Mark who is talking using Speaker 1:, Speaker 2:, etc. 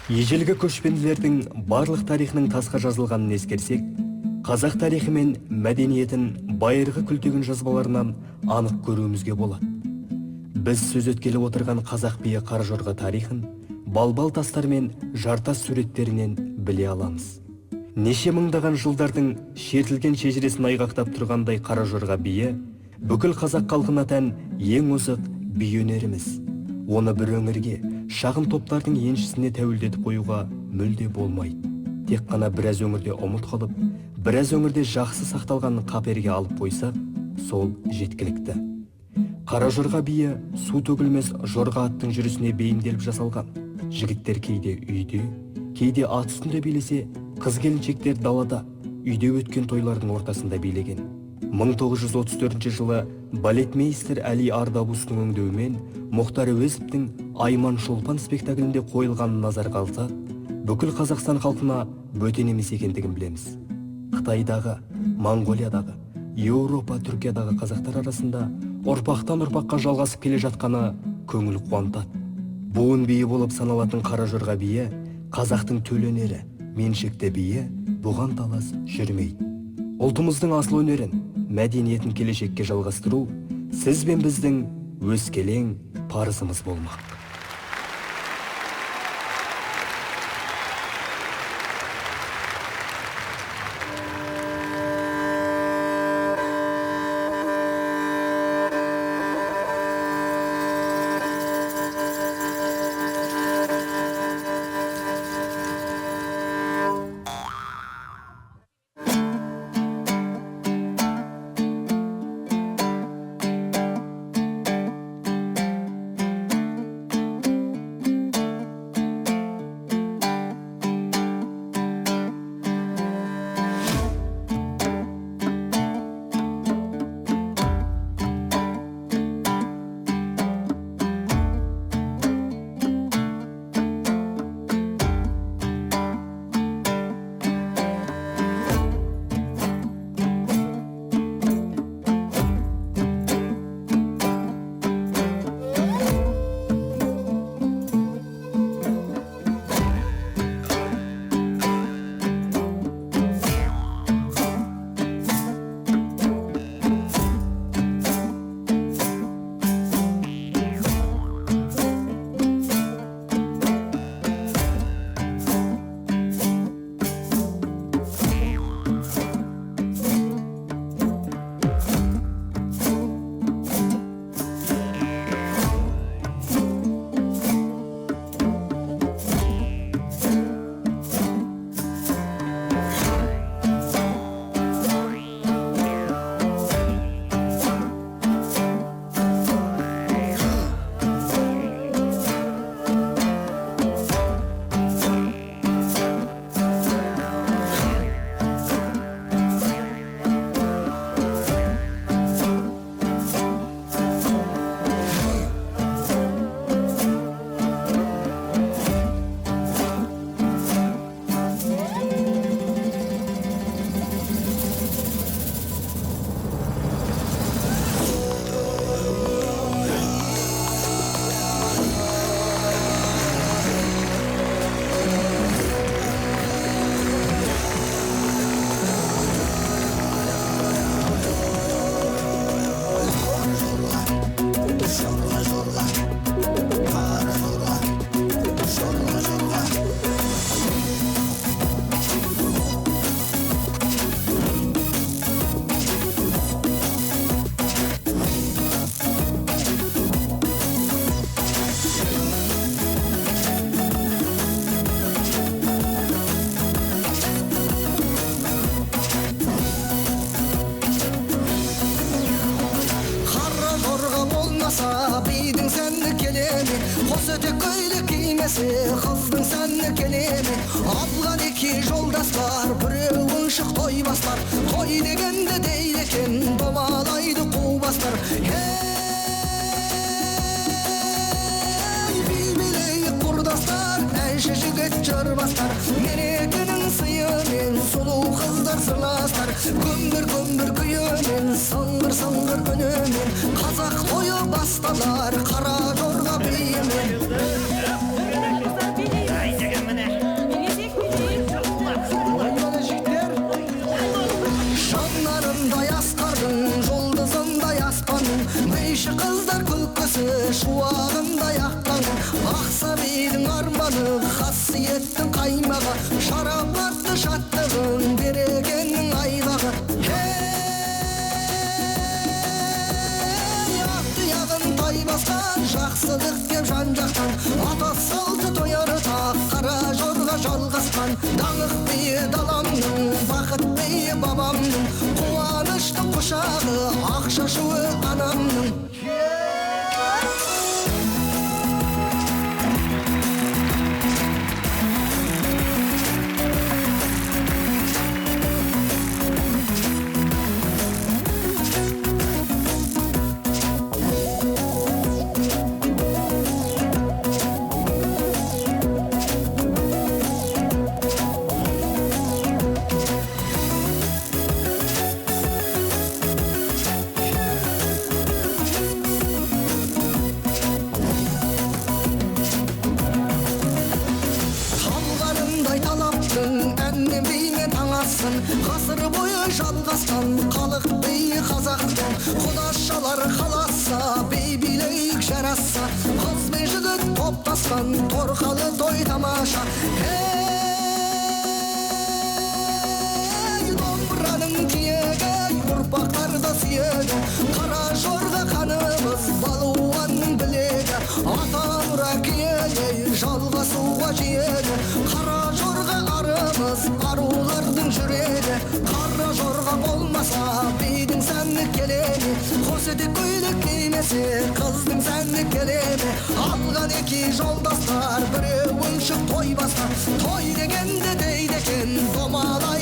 Speaker 1: Ежелгі көшпенділердің барлық тарихының тасқа жазылғанын ескерсек, қазақ тарихы мен мәдениетін байырғы күлтегін жазбаларынан анық көруімізге болады. Біз сөз өткелі отырған қазақ биі Қаражорға тарихын балбал тастар мен жартас суреттерінен біле аламыз. Неше мыңдаған жылдардың шертілген шежіресін айғақтап тұрғандай Қаражорға биі бүкіл қазақ халқына тән ең озық би өнеріміз. Оны бір өңірге, шағын топтардың еншісіне тәуелдетіп қоюға мүлде болмайды. Тек қана біраз өңірде ұмыт қалып, біраз өңірде жақсы сақталғанын қаперге алып қойсақ, сол жеткілікті. Қаражорға биі су төгілмес жорға аттың жүрісіне бейімделіп жасалған. Жігіттер кейде үйде, кейде ат үстінде билесе, қыз-келіншектер далада, үйде өткен тойлардың ортасында билеген. 1934 жылы балетмейстер Әли Ардабусының өңдеуімен Мұхтар Әуезовтің Айман Шолпан спектаклінде қойылғанын назарға алсақ, бүкіл Қазақстан халқына бөтен емес екендігін білеміз. Қытайдағы, Моңғолиядағы, Еуропа, Түркиядағы қазақтар арасында ұрпақтан ұрпаққа жалғасып келе жатқаны көңіл қуантады. Буын биі болып саналатын Қаражорға биі қазақтың төл өнері, меншікті биі бұған талас жүрмейді. Ұлтымыздың асыл өнерін, мәдениетін келешекке жалғастыру сіз бен біздің өскелең парызымыз болмақ.
Speaker 2: Бидің сәнні келеме, қос өтек көйлек кимесе, қыздың сәнні келеме. Абғалеки жолдас бар, біреуін шық тойбастар. Той дегенде дейді екен, домалайды қубастар. Ей, билейік құрдастар, әнші жігіт жырбастар. Мерекенің сыйымен сұлу қыздар сырластар. Көмір күйімен, сыңғыр үнімен, қазақ тойы басталар Қаражорға биімен. байлығын берекенің айлағы. Ақ тұяғын тай басқан жақсылық деп жан жақтан, ата салты тояр тақ қара жорға жалғасқан. Даңық бейі даламның, бақыт бейі бабамның, қуанышты құшағы ақ шашуы анамның. Ғасыр бойы жалғасқан халық бей қазақтың, құдашалар қаласа бей билейік жараса. Қыз бен жігіт топтасқан торқалы той тамаша. Домбыраның тиегі ұрпақтарды сүйегі, қара жорға қанымыз балуанның білегі. Ата мұра киелей жалғасуға жиегі, қара жорға арымыз арулардың жүрегі. Қара жорға болмаса бидің сәні келеме, қос етек көйлек кимесе қыздың сәні келеме. Алған екі жолдастар біреуін шық той басқа, той дегенде дейді екен домалай